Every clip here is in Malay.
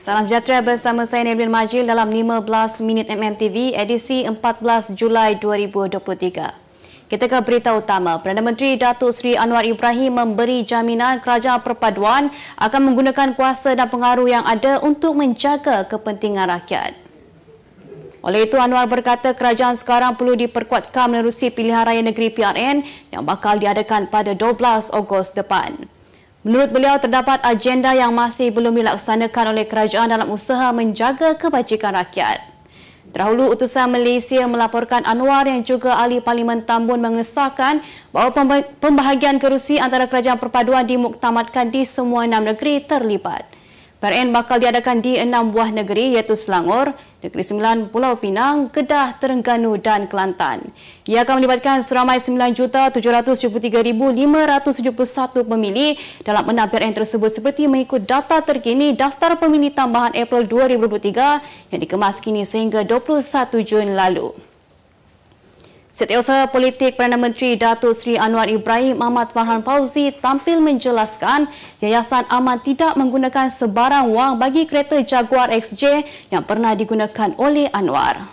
Salam sejahtera bersama saya Neblin Majil dalam 15 minit MMTV edisi 14 Julai 2023. Kita ke berita utama. Perdana Menteri Datuk Seri Anwar Ibrahim memberi jaminan Kerajaan Perpaduan akan menggunakan kuasa dan pengaruh yang ada untuk menjaga kepentingan rakyat. Oleh itu, Anwar berkata kerajaan sekarang perlu diperkuatkan menerusi pilihan raya negeri PRN yang bakal diadakan pada 12 Ogos depan. Menurut beliau, terdapat agenda yang masih belum dilaksanakan oleh kerajaan dalam usaha menjaga kebajikan rakyat. Terdahulu, utusan Malaysia melaporkan Anwar yang juga ahli Parlimen Tambun mengesahkan bahawa pembahagian kerusi antara kerajaan perpaduan dimuktamadkan di semua 6 negeri terlibat. PRN bakal diadakan di 6 buah negeri iaitu Selangor, Negeri Sembilan, Pulau Pinang, Kedah, Terengganu dan Kelantan. Ia akan melibatkan seramai 9,773,571 pemilih dalam 6 PRN tersebut seperti mengikut data terkini Daftar Pemilih Tambahan April 2023 yang dikemas kini sehingga 21 Jun lalu. Setiausaha Politik Perdana Menteri Datuk Seri Anwar Ibrahim Ahmad Farhan Fauzi tampil menjelaskan Yayasan Aman tidak menggunakan sebarang wang bagi kereta Jaguar XJ yang pernah digunakan oleh Anwar.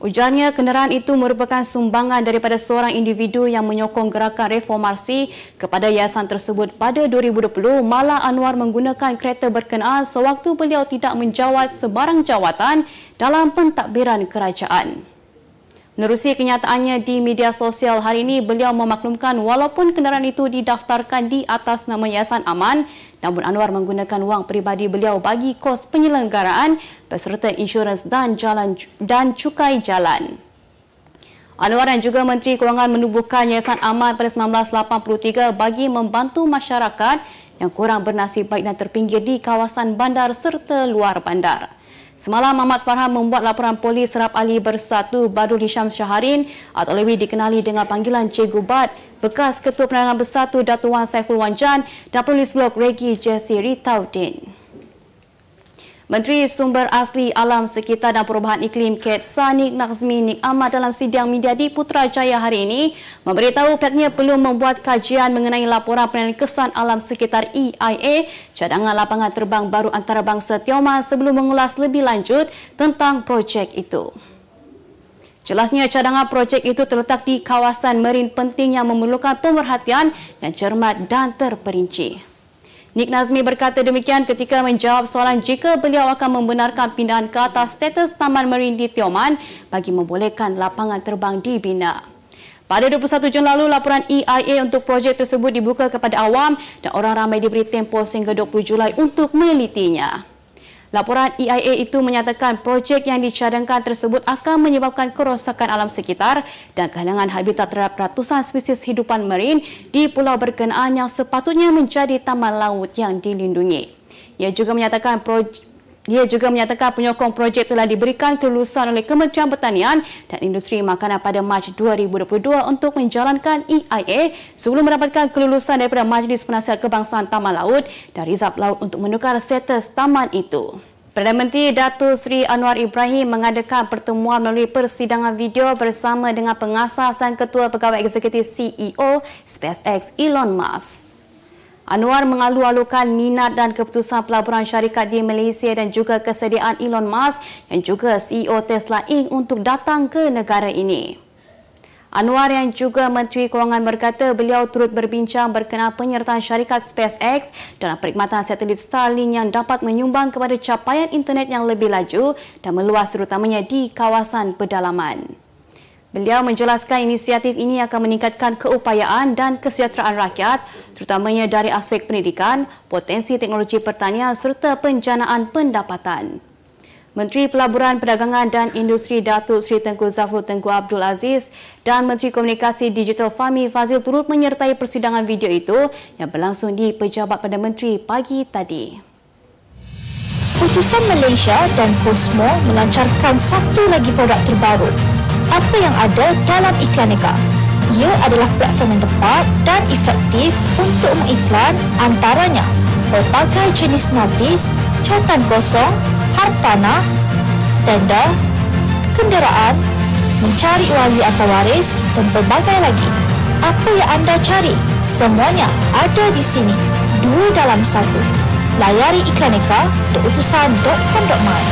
Ujarnya kenderaan itu merupakan sumbangan daripada seorang individu yang menyokong gerakan reformasi kepada yayasan tersebut pada 2020. Malah Anwar menggunakan kereta berkenaan sewaktu beliau tidak menjawat sebarang jawatan dalam pentadbiran kerajaan. Menerusi kenyataannya di media sosial hari ini, beliau memaklumkan walaupun kenderaan itu didaftarkan di atas nama Yayasan Aman, namun Anwar menggunakan wang peribadi beliau bagi kos penyelenggaraan beserta insurans dan cukai jalan. Anwar dan juga Menteri Kewangan menubuhkan Yayasan Aman pada 1983 bagi membantu masyarakat yang kurang bernasib baik dan terpinggir di kawasan bandar serta luar bandar. Semalam, Ahmad Farhan membuat laporan polis Serap Ali Bersatu Badrul Hisham Syaharin atau lebih dikenali dengan panggilan Cikgu Bad, bekas Ketua Penerangan Bersatu Datuk Wan Saiful Wanjan dan Polis Blok Regi Jesse Ritaudin. Menteri Sumber Asli Alam Sekitar dan Perubahan Iklim Ketsa Nik Nazmi Nik Ahmad dalam sidang media di Putrajaya hari ini memberitahu pihaknya perlu membuat kajian mengenai laporan penilaian kesan alam sekitar EIA cadangan lapangan terbang baru antarabangsa Tioman sebelum mengulas lebih lanjut tentang projek itu. Jelasnya cadangan projek itu terletak di kawasan marin penting yang memerlukan pemerhatian yang cermat dan terperinci. Nik Nazmi berkata demikian ketika menjawab soalan jika beliau akan membenarkan pindahan ke atas status Taman Marin di Tioman bagi membolehkan lapangan terbang dibina. Pada 21 Jun lalu, laporan EIA untuk projek tersebut dibuka kepada awam dan orang ramai diberi tempoh sehingga 20 Julai untuk menelitinya. Laporan EIA itu menyatakan projek yang dicadangkan tersebut akan menyebabkan kerosakan alam sekitar dan kehilangan habitat terhadap ratusan spesies hidupan marin di pulau berkenaan yang sepatutnya menjadi taman laut yang dilindungi. Ia juga menyatakan penyokong projek telah diberikan kelulusan oleh Kementerian Pertanian dan Industri Makanan pada Mac 2022 untuk menjalankan EIA sebelum mendapatkan kelulusan daripada Majlis Penasihat Kebangsaan Taman Laut dan Rizab Laut untuk menukar status taman itu. Perdana Menteri Datuk Seri Anwar Ibrahim mengadakan pertemuan melalui persidangan video bersama dengan pengasas dan Ketua Pegawai Eksekutif CEO SpaceX Elon Musk. Anwar mengalu-alukan minat dan keputusan pelaburan syarikat di Malaysia dan juga kesediaan Elon Musk yang juga CEO Tesla Inc. untuk datang ke negara ini. Anwar yang juga Menteri Kewangan berkata beliau turut berbincang berkenaan penyertaan syarikat SpaceX dalam perkhidmatan satelit Starlink yang dapat menyumbang kepada capaian internet yang lebih laju dan meluas terutamanya di kawasan pedalaman. Beliau menjelaskan inisiatif ini akan meningkatkan keupayaan dan kesejahteraan rakyat, terutamanya dari aspek pendidikan, potensi teknologi pertanian serta penjanaan pendapatan. Menteri Pelaburan, Perdagangan dan Industri Datuk Seri Tengku Zafrul Tengku Abdul Aziz dan Menteri Komunikasi Digital Fahmi Fazil turut menyertai persidangan video itu yang berlangsung di Pejabat Perdana Menteri pagi tadi. Utusan Malaysia dan Cosmo melancarkan satu lagi produk terbaru. Apa yang ada dalam Iklaneka? Ia adalah platform yang tepat dan efektif untuk mengiklan antaranya berbagai jenis notis, catatan kosong, hartanah, tender, kenderaan, mencari wali atau waris dan berbagai lagi. Apa yang anda cari? Semuanya ada di sini. 2 dalam 1. Layari iklaneka.utusan.com.my.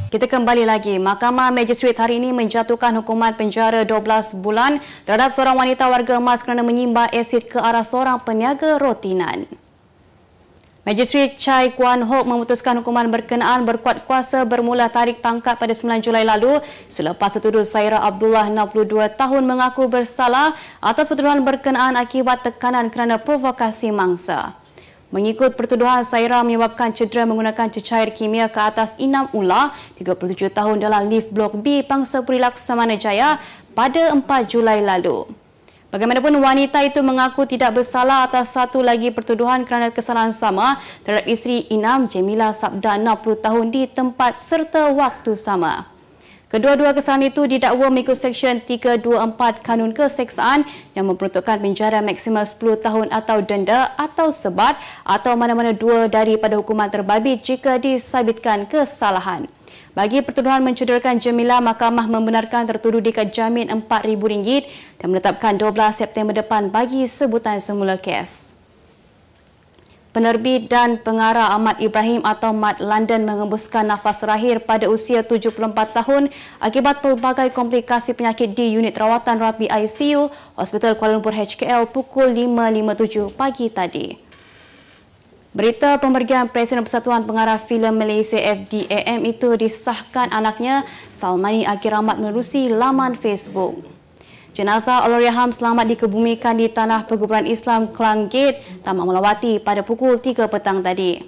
Kita kembali lagi. Mahkamah Magistrate hari ini menjatuhkan hukuman penjara 12 bulan terhadap seorang wanita warga emas kerana menyimbar asid ke arah seorang peniaga rotinan. Magistrate Chai Kwan Hock memutuskan hukuman berkenaan berkuat kuasa bermula tarik tangkap pada 9 Julai lalu selepas tertuduh Saira Abdullah 62 tahun mengaku bersalah atas pertuduhan berkenaan akibat tekanan kerana provokasi mangsa. Mengikut pertuduhan, Saira menyebabkan cedera menggunakan cecair kimia ke atas Inam Ullah, 37 tahun dalam lift Blok B, Pangsapuri Laksamana Jaya pada 4 Julai lalu. Bagaimanapun, wanita itu mengaku tidak bersalah atas satu lagi pertuduhan kerana kesalahan sama terhadap isteri Inam, Jemila Sabda 60 tahun di tempat serta waktu sama. Kedua-dua kesalahan itu didakwa mengikut Seksyen 324 Kanun Keseksaan yang memperuntukkan penjara maksimal 10 tahun atau denda atau sebat atau mana-mana dua daripada hukuman terbabit jika disabitkan kesalahan. Bagi pertuduhan mencederakan Jemila, mahkamah membenarkan tertuduh dikejamin RM4,000 dan menetapkan 12 September depan bagi sebutan semula kes. Penerbit dan pengarah Ahmad Ibrahim atau Mat London mengembuskan nafas terakhir pada usia 74 tahun akibat pelbagai komplikasi penyakit di unit rawatan rapi ICU Hospital Kuala Lumpur HKL pukul 5.57 pagi tadi. Berita pemergian Presiden Persatuan Pengarah Filem Malaysia FDAM itu disahkan anaknya Salmani Akhir Ahmad menerusi laman Facebook. Jenazah Allahyarham selamat dikebumikan di Tanah Perguburan Islam Klang Gate, Taman Melawati pada pukul 3 petang tadi.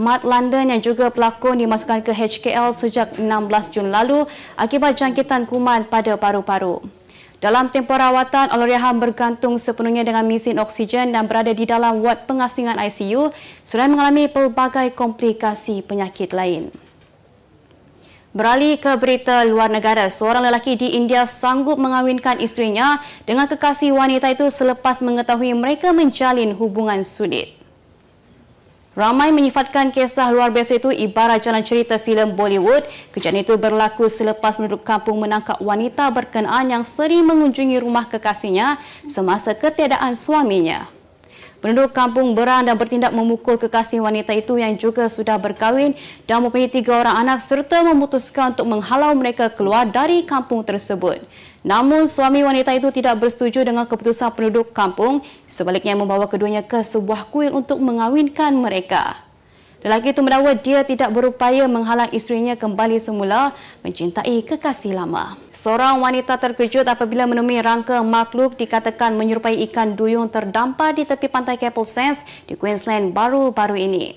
Mat London yang juga pelakon dimasukkan ke HKL sejak 16 Jun lalu akibat jangkitan kuman pada paru-paru. Dalam tempoh rawatan, Allahyarham bergantung sepenuhnya dengan mesin oksigen dan berada di dalam ward pengasingan ICU selain mengalami pelbagai komplikasi penyakit lain. Beralih ke berita luar negara, seorang lelaki di India sanggup mengawinkan isterinya dengan kekasih wanita itu selepas mengetahui mereka menjalin hubungan sulit. Ramai menyifatkan kisah luar biasa itu ibarat jalan cerita filem Bollywood. Kejadian itu berlaku selepas penduduk kampung menangkap wanita berkenaan yang sering mengunjungi rumah kekasihnya semasa ketiadaan suaminya. Penduduk kampung berang dan bertindak memukul kekasih wanita itu yang juga sudah berkahwin dan mempunyai 3 orang anak serta memutuskan untuk menghalau mereka keluar dari kampung tersebut. Namun suami wanita itu tidak bersetuju dengan keputusan penduduk kampung, sebaliknya membawa keduanya ke sebuah kuil untuk mengawinkan mereka. Lelaki itu mendakwa dia tidak berupaya menghalang isterinya kembali semula mencintai kekasih lama. Seorang wanita terkejut apabila menemui rangka makhluk dikatakan menyerupai ikan duyung terdampar di tepi pantai Keppel Sands di Queensland baru-baru ini.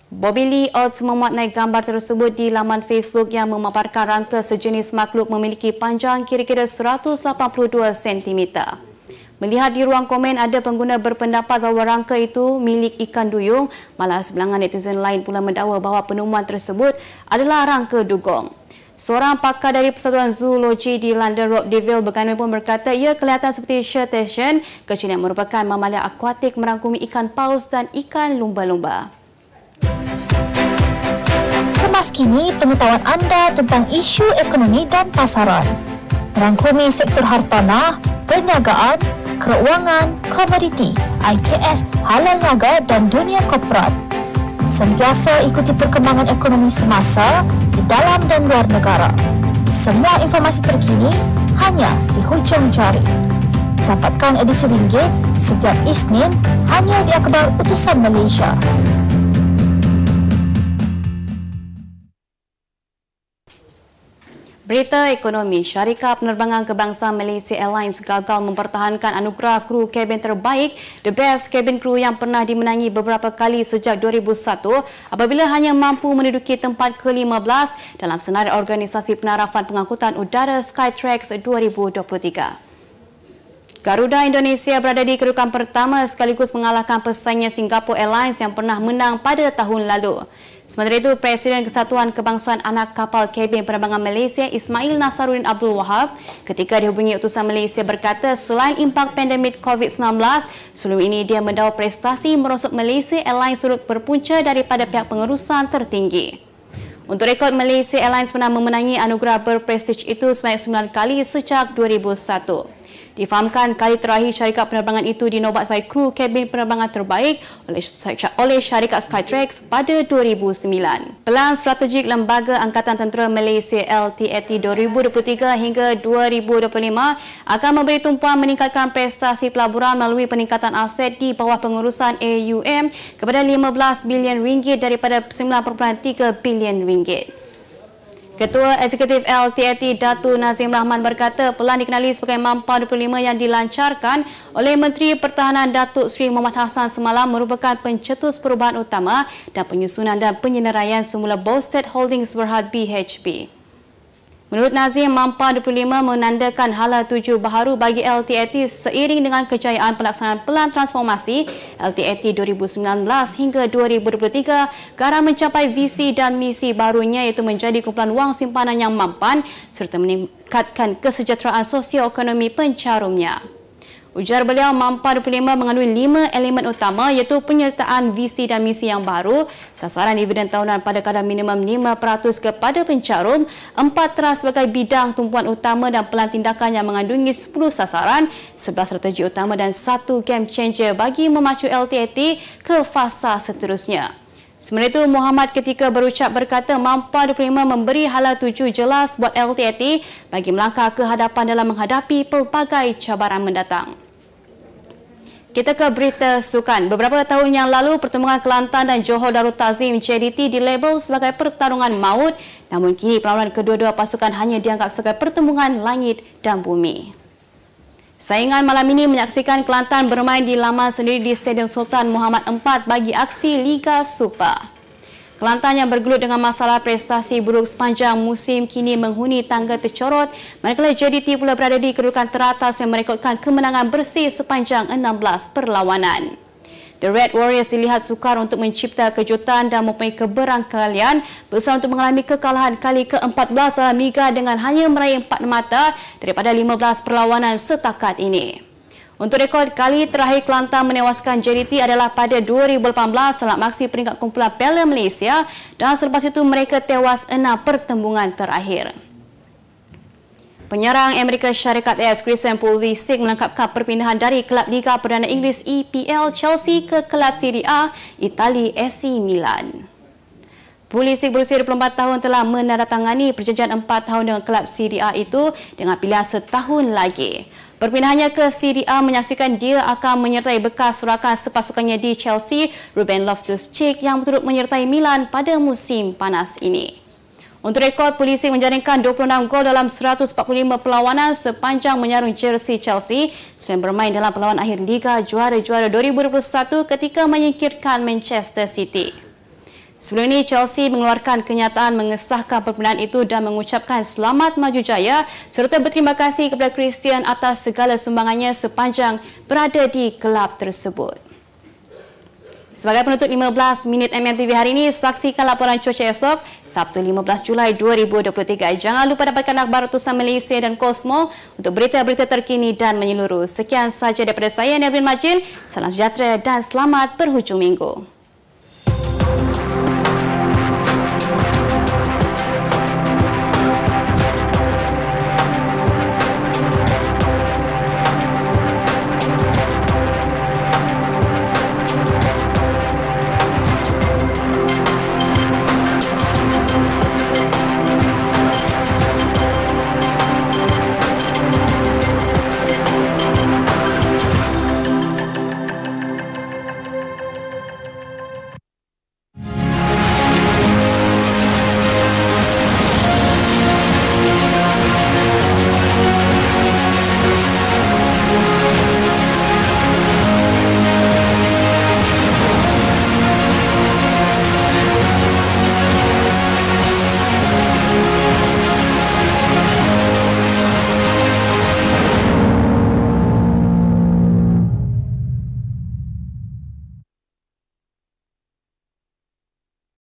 Bobby Lee Oates memuat gambar tersebut di laman Facebook yang memaparkan rangka sejenis makhluk memiliki panjang kira-kira 182 cm. Melihat di ruang komen ada pengguna berpendapat bahawa rangka itu milik ikan duyung, malah sebilangan netizen lain pula mendakwa bahawa penemuan tersebut adalah rangka dugong. Seorang pakar dari Persatuan Zoologi di London, Rob Deville, bagaimanapun berkata ia kelihatan seperti cetacean kecil yang merupakan mamalia akuatik merangkumi ikan paus dan ikan lumba-lumba. Kemas kini pengetahuan anda tentang isu ekonomi dan pasaran. Merangkumi sektor hartanah, perniagaan, keuangan, komoditi, IKS, halal niaga dan dunia korporat. Sentiasa ikuti perkembangan ekonomi semasa di dalam dan luar negara. Semua informasi terkini hanya di hujung jari. Dapatkan edisi ringgit setiap Isnin hanya di Akhbar Utusan Malaysia. Berita ekonomi, syarikat penerbangan kebangsaan Malaysia Airlines gagal mempertahankan anugerah kru kabin terbaik The Best Cabin Crew yang pernah dimenangi beberapa kali sejak 2001 apabila hanya mampu menduduki tempat ke-15 dalam senarai organisasi penarafan pengangkutan udara Skytrax 2023. Garuda Indonesia berada di kedudukan pertama sekaligus mengalahkan pesaingnya Singapore Airlines yang pernah menang pada tahun lalu. Sementara itu, Presiden Kesatuan Kebangsaan Anak Kapal Kabin Penerbangan Malaysia Ismail Nasaruddin Abdul Wahab ketika dihubungi utusan Malaysia berkata selain impak pandemik COVID-19, sebelum ini dia mendakwa prestasi merosot Malaysia Airlines turut berpunca daripada pihak pengurusan tertinggi. Untuk rekod, Malaysia Airlines pernah memenangi anugerah berprestij itu sebanyak 9 kali sejak 2001. Difahamkan kali terakhir syarikat penerbangan itu dinobat sebagai kru kabin penerbangan terbaik oleh syarikat Skytrax pada 2009. Pelan strategik Lembaga Angkatan Tentera Malaysia LTAT 2023 hingga 2025 akan memberi tumpuan meningkatkan prestasi pelaburan melalui peningkatan aset di bawah pengurusan AUM kepada 15 bilion ringgit daripada 9.3 bilion ringgit. Ketua Eksekutif LTAT Datuk Nazim Rahman berkata pelan dikenali sebagai MAMPA 25 yang dilancarkan oleh Menteri Pertahanan Datuk Seri Mohamad Hassan semalam merupakan pencetus perubahan utama dan penyusunan dan penyenaraian semula Bowstat Holdings Berhad BHP. Menurut Nazim, MAMPA 25 menandakan hala tuju baharu bagi LTAT seiring dengan kejayaan pelaksanaan pelan transformasi LTAT 2019 hingga 2023 ke arah mencapai visi dan misi barunya iaitu menjadi kumpulan wang simpanan yang mampan serta meningkatkan kesejahteraan sosioekonomi pencarumnya. Ujar beliau, MAMPA 25 mengandungi 5 elemen utama iaitu penyertaan visi dan misi yang baru, sasaran dividen tahunan pada kadar minimum 5% kepada pencarum, 4 teras sebagai bidang tumpuan utama dan pelan tindakan yang mengandungi 10 sasaran, 11 strategi utama dan 1 game changer bagi memacu LTAT ke fasa seterusnya. Sementara itu, Muhammad ketika berucap berkata MAMPA 25 memberi hala tuju jelas buat LTAT bagi melangkah ke hadapan dalam menghadapi pelbagai cabaran mendatang. Kita ke berita sukan. Beberapa tahun yang lalu, pertemuan Kelantan dan Johor Darul Ta'zim JDT dilabel sebagai pertarungan maut, namun kini perlawanan kedua-dua pasukan hanya dianggap sebagai pertembungan langit dan bumi. Saingan malam ini menyaksikan Kelantan bermain di laman sendiri di Stadium Sultan Muhammad IV bagi aksi Liga Super. Kelantan yang bergelut dengan masalah prestasi buruk sepanjang musim kini menghuni tangga tercorot, manakala JDT pula berada di kedudukan teratas yang merekodkan kemenangan bersih sepanjang 16 perlawanan. The Red Warriors dilihat sukar untuk mencipta kejutan dan mempunyai keberangkalian besar untuk mengalami kekalahan kali ke-14 dalam Liga dengan hanya meraih 4 mata daripada 15 perlawanan setakat ini. Untuk rekod kali terakhir Kelantan menewaskan JDT adalah pada 2018 dalam aksi peringkat kumpulan Piala Malaysia dan selepas itu mereka tewas 6 pertembungan terakhir. Penyerang Amerika Syarikat AS Christian Pulisic melengkapkan perpindahan dari kelab Liga Perdana Inggeris EPL Chelsea ke kelab Serie A Itali AC Milan. Pulisic berusia 24 tahun telah menandatangani perjanjian 4 tahun dengan kelab Serie A itu dengan pilihan setahun lagi. Perpindahannya ke Serie A menyaksikan dia akan menyertai bekas rakan sepasukannya di Chelsea, Ruben Loftus-Cheek yang turut menyertai Milan pada musim panas ini. Untuk rekod, Pulisic menjaringkan 26 gol dalam 145 perlawanan sepanjang menyarung jersey Chelsea selain bermain dalam perlawanan akhir Liga Juara-Juara 2021 ketika menyingkirkan Manchester City. Sebelum ini, Chelsea mengeluarkan kenyataan mengesahkan perpindahan itu dan mengucapkan selamat maju jaya serta berterima kasih kepada Christian atas segala sumbangannya sepanjang berada di kelab tersebut. Sebagai penutup 15 minit MMTV hari ini, saksikan laporan cuaca esok, Sabtu 15 Julai 2023. Jangan lupa dapatkan akhbar utusan Malaysia dan Kosmo untuk berita-berita terkini dan menyeluruh. Sekian sahaja daripada saya, Nevin Majil. Salam sejahtera dan selamat berhujung minggu.